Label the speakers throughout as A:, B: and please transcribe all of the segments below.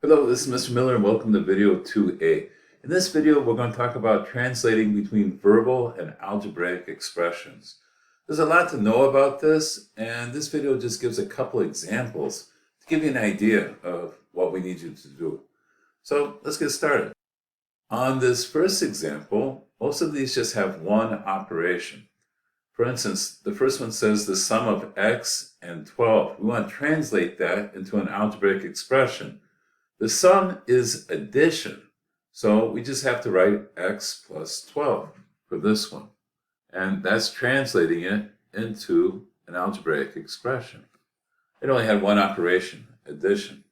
A: Hello, this is Mr. Miller and welcome to video 2A. In this video, we're going to talk about translating between verbal and algebraic expressions. There's a lot to know about this, and this video just gives a couple examples to give you an idea of what we need you to do. So let's get started. On this first example, most of these just have one operation. For instance, the first one says the sum of x and 12. We want to translate that into an algebraic expression. The sum is addition, so we just have to write x plus 12 for this one. And that's translating it into an algebraic expression. It only had one operation, addition.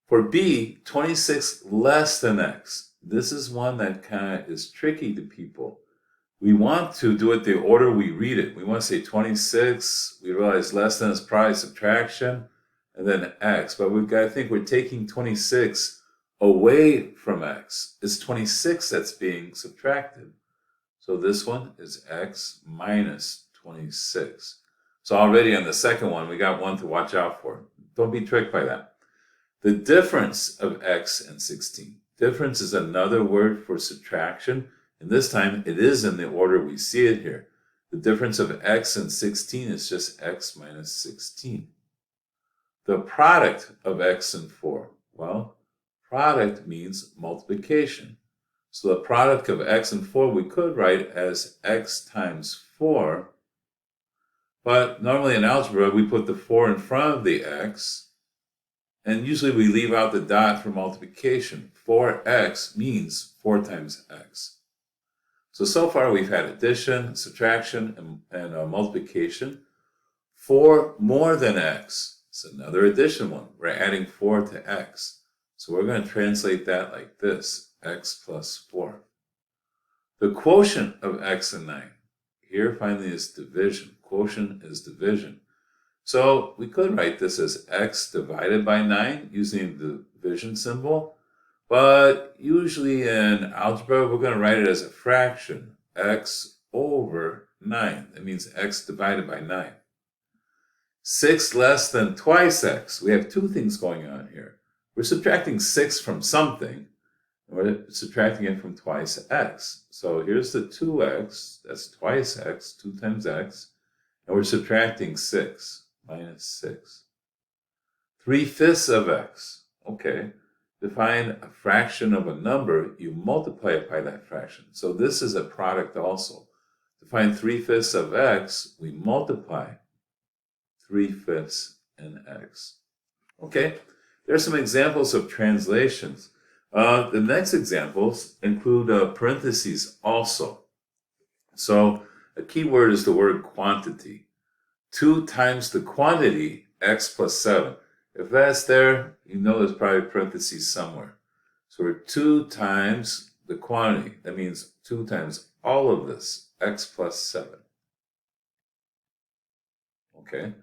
A: For b, 26 less than x. This is one that kind of is tricky to people. We want to do it the order we read it. We want to say 26, we realize less than is probably subtraction, and then x. But we've got to think we're taking 26 away from x. It's 26 that's being subtracted. So this one is x minus 26. So already on the second one, we got one to watch out for. Don't be tricked by that. The difference of x and 16. Difference is another word for subtraction. And this time, it is in the order we see it here. The difference of x and 16 is just x minus 16. The product of x and 4. Well, product means multiplication. So the product of x and 4 we could write as x times 4. But normally in algebra, we put the 4 in front of the x. And usually we leave out the dot for multiplication. 4x means 4 times x. So far we've had addition, subtraction, and multiplication. 4 more than x. It's another addition one. We're adding 4 to x. So we're going to translate that like this, x plus 4. The quotient of x and 9. Here finally is division. Quotient is division. So we could write this as x divided by 9 using the division symbol. But usually in algebra, we're going to write it as a fraction, x over 9. That means x divided by 9. 6 less than twice x. We have two things going on here. We're subtracting 6 from something, and we're subtracting it from twice x. So here's the 2x, that's twice x, 2 times x, and we're subtracting 6, minus 6. 3/5 of x. Okay. Define a fraction of a number, you multiply it by that fraction. So this is a product also. To find 3/5 of x, we multiply 3/5 in x. Okay, there are some examples of translations. The next examples include parentheses also. So a key word is the word quantity. 2 times the quantity, x plus 7. If that's there, you know there's probably parentheses somewhere. So we're 2 times the quantity. That means 2 times all of this, x plus 7. Okay.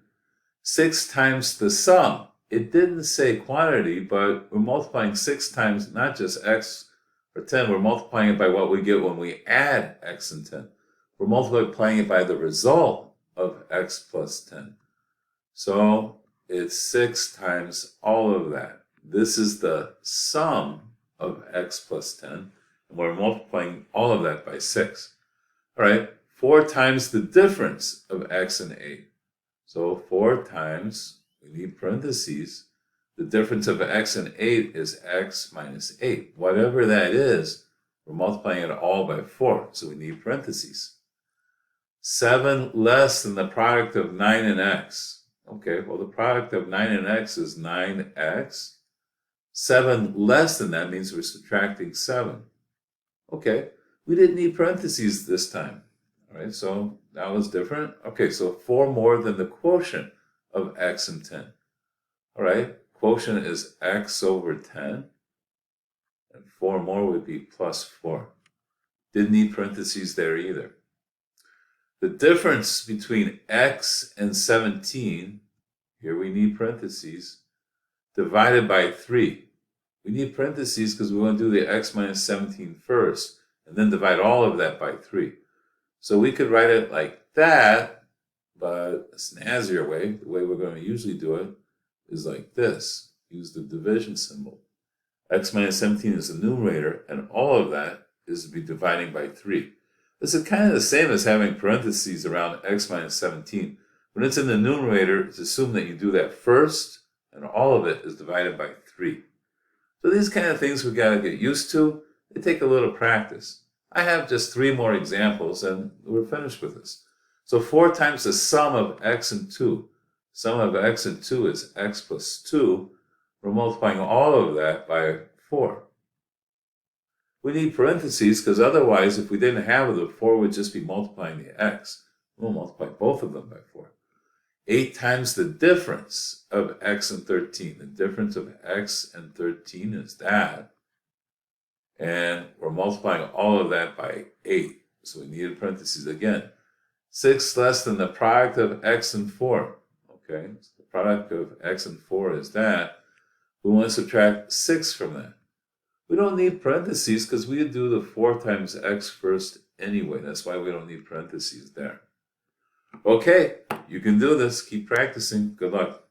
A: 6 times the sum. It didn't say quantity, but we're multiplying 6 times not just x or 10. We're multiplying it by what we get when we add x and 10. We're multiplying it by the result of x plus 10. So it's 6 times all of that. This is the sum of x plus 10, and we're multiplying all of that by 6. All right, 4 times the difference of x and 8. So 4 times, we need parentheses, the difference of x and 8 is x minus 8. Whatever that is, we're multiplying it all by 4, so we need parentheses. 7 less than the product of 9 and x. Okay, well, the product of 9 and x is 9x. 7 less than that means we're subtracting 7. Okay, we didn't need parentheses this time. All right, so that was different. Okay, so 4 more than the quotient of x and 10. All right, quotient is x over 10. And 4 more would be plus 4. Didn't need parentheses there either. The difference between x and 17, here we need parentheses, divided by 3. We need parentheses because we want to do the x minus 17 first, and then divide all of that by 3. So we could write it like that, but a snazzier way, the way we're going to usually do it, is like this. use the division symbol. X minus 17 is the numerator, and all of that is to be dividing by 3. This is kind of the same as having parentheses around x minus 17. When it's in the numerator, it's assumed that you do that first, and all of it is divided by 3. So these kind of things we got to get used to. They take a little practice. I have just 3 more examples, and we're finished with this. So 4 times the sum of x and 2. Sum of x and 2 is x plus 2. We're multiplying all of that by 4. We need parentheses because otherwise, if we didn't have it, the 4 would just be multiplying the x. We'll multiply both of them by 4. 8 times the difference of x and 13. The difference of x and 13 is that. And we're multiplying all of that by 8. So we need parentheses again. 6 less than the product of x and 4. Okay, so the product of x and 4 is that. We want to subtract 6 from that. We don't need parentheses because we do the 4 times x first anyway. That's why we don't need parentheses there. Okay, you can do this. Keep practicing. Good luck.